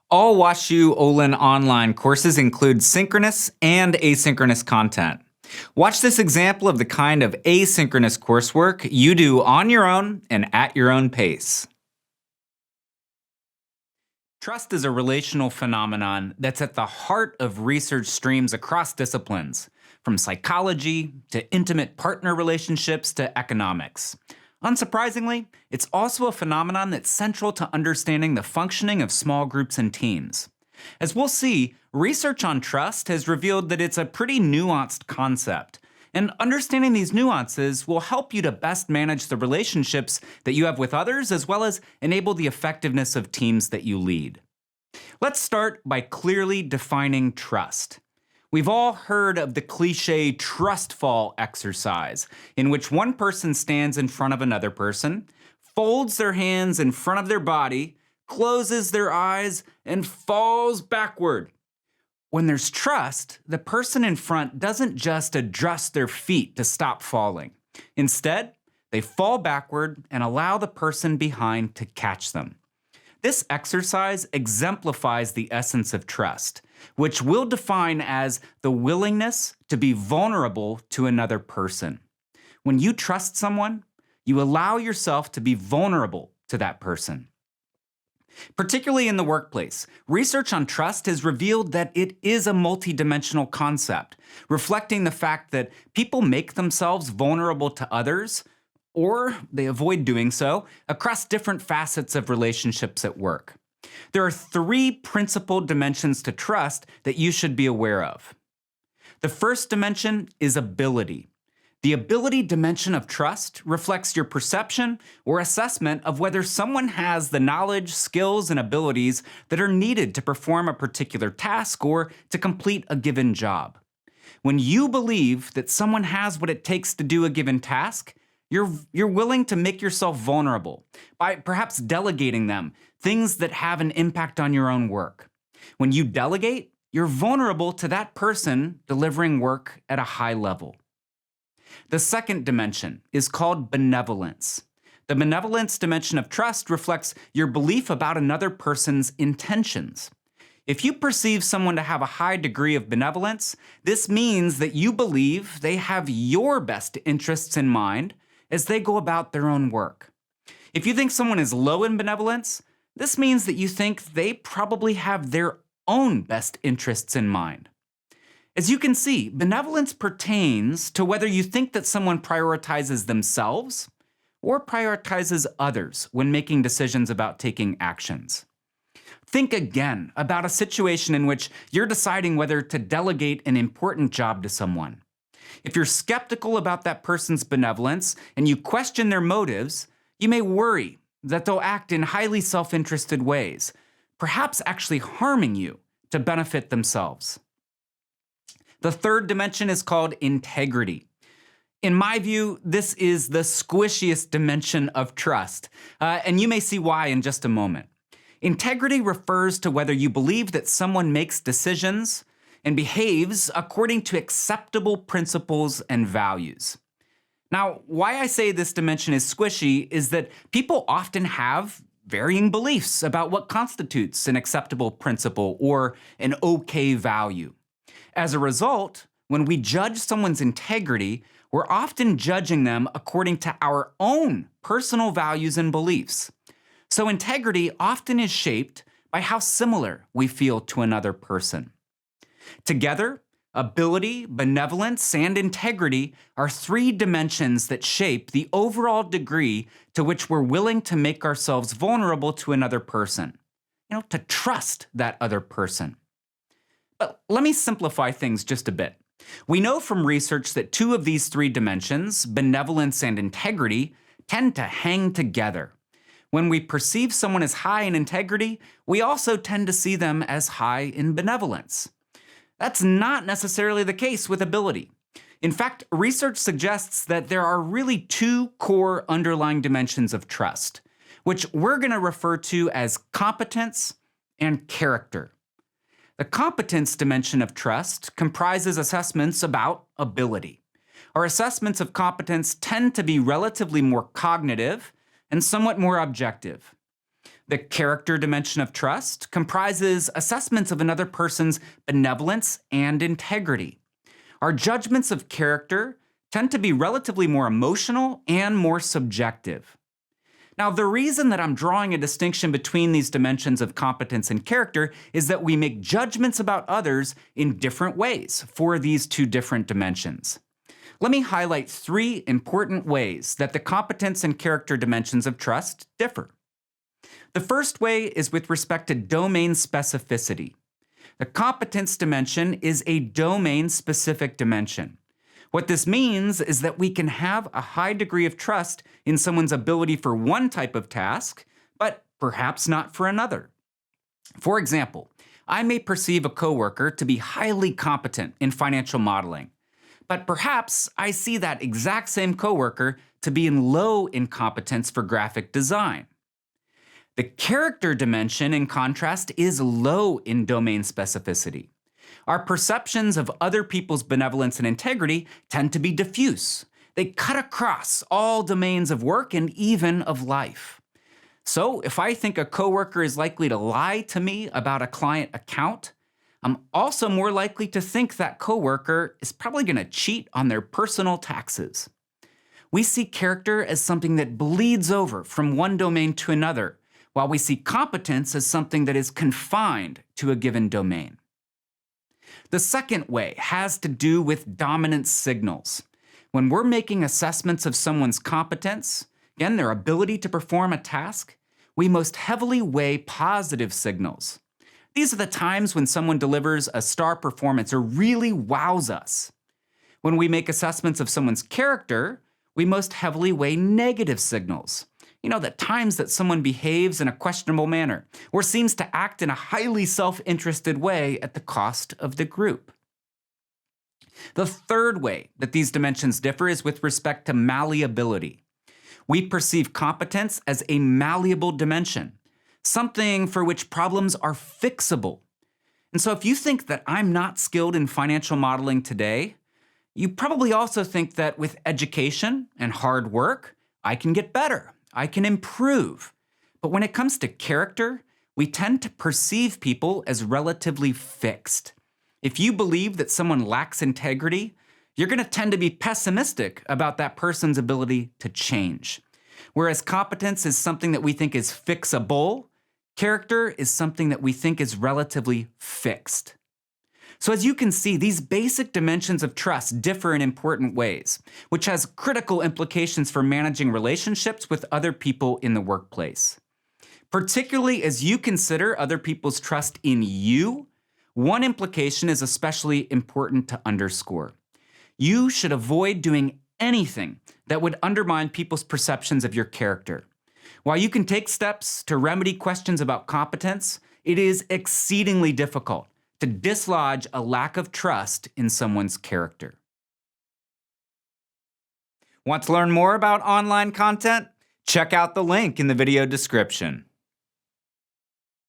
All WashU Olin online courses include synchronous and asynchronous content. Watch this example of the kind of asynchronous coursework you do on your own and at your own pace. Trust is a relational phenomenon that's at the heart of research streams across disciplines, from psychology to intimate partner relationships to economics. Unsurprisingly, it's also a phenomenon that's central to understanding the functioning of small groups and teams. As we'll see, research on trust has revealed that it's a pretty nuanced concept, and understanding these nuances will help you to best manage the relationships that you have with others, as well as enable the effectiveness of teams that you lead. Let's start by clearly defining trust. We've all heard of the cliche trust fall exercise, in which one person stands in front of another person, folds their hands in front of their body, closes their eyes, and falls backward. When there's trust, the person in front doesn't just adjust their feet to stop falling. Instead, they fall backward and allow the person behind to catch them. This exercise exemplifies the essence of trust, which we'll define as the willingness to be vulnerable to another person. When you trust someone, you allow yourself to be vulnerable to that person. Particularly in the workplace, research on trust has revealed that it is a multidimensional concept, reflecting the fact that people make themselves vulnerable to others, or they avoid doing so, across different facets of relationships at work. There are three principal dimensions to trust that you should be aware of. The first dimension is ability. The ability dimension of trust reflects your perception or assessment of whether someone has the knowledge, skills, and abilities that are needed to perform a particular task or to complete a given job. When you believe that someone has what it takes to do a given task, you're willing to make yourself vulnerable by perhaps delegating them things that have an impact on your own work. When you delegate, you're vulnerable to that person delivering work at a high level. The second dimension is called benevolence. The benevolence dimension of trust reflects your belief about another person's intentions. If you perceive someone to have a high degree of benevolence, this means that you believe they have your best interests in mind as they go about their own work. If you think someone is low in benevolence, this means that you think they probably have their own best interests in mind. As you can see, benevolence pertains to whether you think that someone prioritizes themselves or prioritizes others when making decisions about taking actions. Think again about a situation in which you're deciding whether to delegate an important job to someone. If you're skeptical about that person's benevolence and you question their motives, you may worry that they'll act in highly self-interested ways, perhaps actually harming you to benefit themselves. The third dimension is called integrity. In my view, this is the squishiest dimension of trust, and you may see why in just a moment. Integrity refers to whether you believe that someone makes decisions and behaves according to acceptable principles and values. Now, why I say this dimension is squishy is that people often have varying beliefs about what constitutes an acceptable principle or an okay value. As a result, when we judge someone's integrity, we're often judging them according to our own personal values and beliefs. So integrity often is shaped by how similar we feel to another person. Together, ability, benevolence, and integrity are three dimensions that shape the overall degree to which we're willing to make ourselves vulnerable to another person, to trust that other person. But let me simplify things just a bit. We know from research that two of these three dimensions, benevolence and integrity, tend to hang together. When we perceive someone as high in integrity, we also tend to see them as high in benevolence. That's not necessarily the case with ability. In fact, research suggests that there are really two core underlying dimensions of trust, which we're going to refer to as competence and character. The competence dimension of trust comprises assessments about ability. Our assessments of competence tend to be relatively more cognitive and somewhat more objective. The character dimension of trust comprises assessments of another person's benevolence and integrity. Our judgments of character tend to be relatively more emotional and more subjective. Now, the reason that I'm drawing a distinction between these dimensions of competence and character is that we make judgments about others in different ways for these two different dimensions. Let me highlight 3 important ways that the competence and character dimensions of trust differ. The first way is with respect to domain specificity. The competence dimension is a domain-specific dimension. What this means is that we can have a high degree of trust in someone's ability for one type of task, but perhaps not for another. For example, I may perceive a coworker to be highly competent in financial modeling, but perhaps I see that exact same coworker to be in low incompetence for graphic design. The character dimension, in contrast, is low in domain specificity. Our perceptions of other people's benevolence and integrity tend to be diffuse. They cut across all domains of work and even of life. So if I think a coworker is likely to lie to me about a client account, I'm also more likely to think that coworker is probably going to cheat on their personal taxes. We see character as something that bleeds over from one domain to another, while we see competence as something that is confined to a given domain. The second way has to do with dominance signals. When we're making assessments of someone's competence, again, their ability to perform a task, we most heavily weigh positive signals. These are the times when someone delivers a star performance or really wows us. When we make assessments of someone's character, we most heavily weigh negative signals. The times that someone behaves in a questionable manner or seems to act in a highly self-interested way at the cost of the group. The third way that these dimensions differ is with respect to malleability. We perceive competence as a malleable dimension, something for which problems are fixable. And so if you think that I'm not skilled in financial modeling today, you probably also think that with education and hard work, I can get better. I can improve. But when it comes to character, we tend to perceive people as relatively fixed. If you believe that someone lacks integrity, you're going to tend to be pessimistic about that person's ability to change. Whereas competence is something that we think is fixable, character is something that we think is relatively fixed. So as you can see, these basic dimensions of trust differ in important ways, which has critical implications for managing relationships with other people in the workplace. Particularly as you consider other people's trust in you, one implication is especially important to underscore. You should avoid doing anything that would undermine people's perceptions of your character. While you can take steps to remedy questions about competence, it is exceedingly difficult to dislodge a lack of trust in someone's character. Want to learn more about online content? Check out the link in the video description.